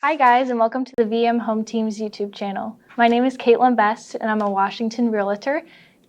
Hi guys, and welcome to the VM Home Team's YouTube channel. My name is katelynnebest, and I'm a Washington realtor,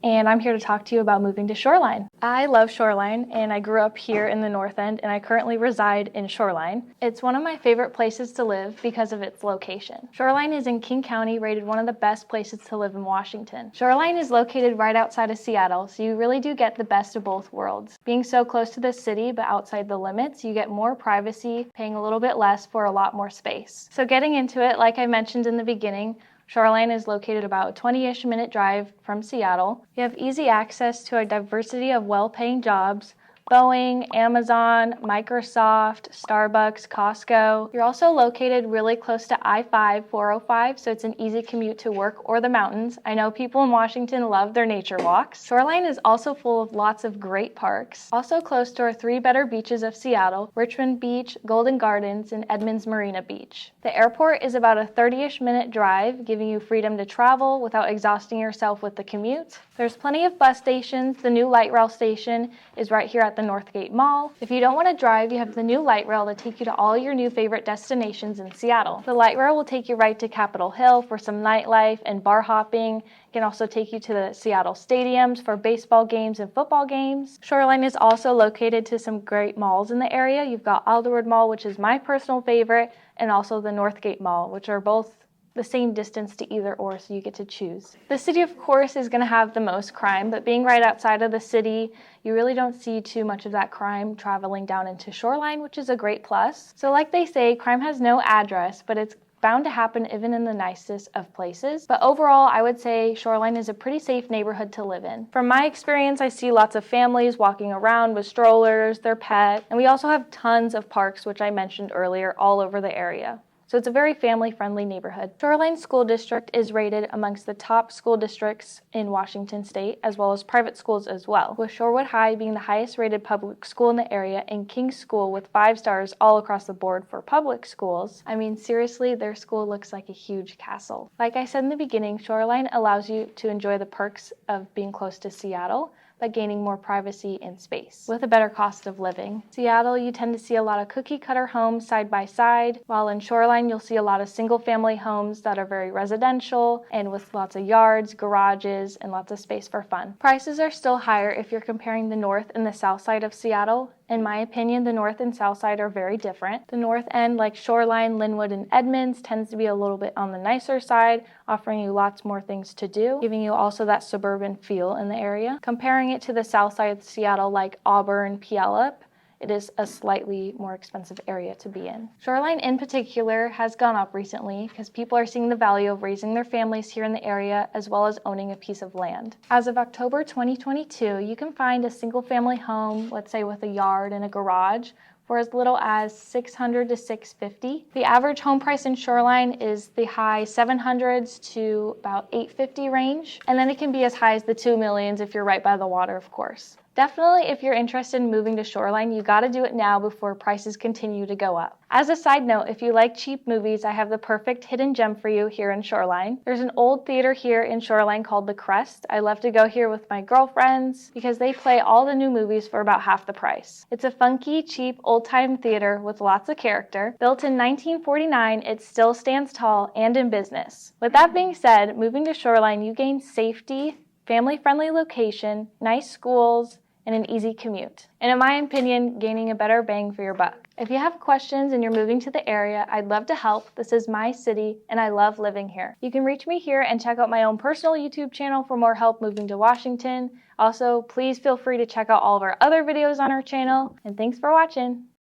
and I'm here to talk to you about moving to Shoreline. I love Shoreline, and I grew up here in the North End, and I currently reside in Shoreline. It's one of my favorite places to live because of its location. Shoreline is in King County, rated one of the best places to live in Washington. Shoreline is located right outside of Seattle, so you really do get the best of both worlds. Being so close to the city, but outside the limits, you get more privacy, paying a little bit less for a lot more space. So getting into it, like I mentioned in the beginning, Shoreline is located about a 20-ish minute drive from Seattle. You have easy access to a diversity of well-paying jobs: Boeing, Amazon, Microsoft, Starbucks, Costco. You're also located really close to I-5, 405, so it's an easy commute to work or the mountains. I know people in Washington love their nature walks. Shoreline is also full of lots of great parks. Also close to our three better beaches of Seattle: Richmond Beach, Golden Gardens, and Edmonds Marina Beach. The airport is about a 30-ish minute drive, giving you freedom to travel without exhausting yourself with the commute. There's plenty of bus stations. The new light rail station is right here at the Northgate Mall. If you don't want to drive, you have the new light rail to take you to all your new favorite destinations in Seattle. The light rail will take you right to Capitol Hill for some nightlife and bar hopping. It can also take you to the Seattle stadiums for baseball games and football games. Shoreline is also located to some great malls in the area. You've got Alderwood Mall, which is my personal favorite, and also the Northgate Mall, which are both the same distance to either or, so you get to choose. The city, of course, is going to have the most crime, but being right outside of the city, you really don't see too much of that crime traveling down into Shoreline, which is a great plus. So like they say, crime has no address, but it's bound to happen even in the nicest of places. But overall, I would say Shoreline is a pretty safe neighborhood to live in. From my experience, I see lots of families walking around with strollers, their pet, and we also have tons of parks, which I mentioned earlier, all over the area. So it's a very family-friendly neighborhood. Shoreline School District is rated amongst the top school districts in Washington State, as well as private schools as well, with Shorewood High being the highest rated public school in the area, and King's School with 5 stars all across the board for public schools. I mean, seriously, their school looks like a huge castle. Like I said in the beginning, Shoreline allows you to enjoy the perks of being close to Seattle, but gaining more privacy and space with a better cost of living. Seattle, you tend to see a lot of cookie cutter homes side by side, while in Shoreline, you'll see a lot of single family homes that are very residential and with lots of yards, garages, and lots of space for fun. Prices are still higher if you're comparing the north and the south side of Seattle. In my opinion, the north and south side are very different. The north end, like Shoreline, Linwood, and Edmonds, tends to be a little bit on the nicer side, offering you lots more things to do, giving you also that suburban feel in the area. Comparing it to the south side of Seattle, like Auburn, Puyallup, it is a slightly more expensive area to be in. Shoreline in particular has gone up recently because people are seeing the value of raising their families here in the area, as well as owning a piece of land. As of October 2022, you can find a single family home, let's say with a yard and a garage, for as little as $600 to $650. The average home price in Shoreline is the high 700s to about $850 range, and then it can be as high as the $2 million if you're right by the water, of course. Definitely, if you're interested in moving to Shoreline, you gotta do it now before prices continue to go up. As a side note, if you like cheap movies, I have the perfect hidden gem for you here in Shoreline. There's an old theater here in Shoreline called The Crest. I love to go here with my girlfriends because they play all the new movies for about half the price. It's a funky, cheap, old-time theater with lots of character. Built in 1949, it still stands tall and in business. With that being said, moving to Shoreline, you gain safety, family-friendly location, nice schools, and an easy commute. And in my opinion, gaining a better bang for your buck. If you have questions and you're moving to the area, I'd love to help. This is my city, and I love living here. You can reach me here and check out my own personal YouTube channel for more help moving to Washington. Also, please feel free to check out all of our other videos on our channel, and thanks for watching.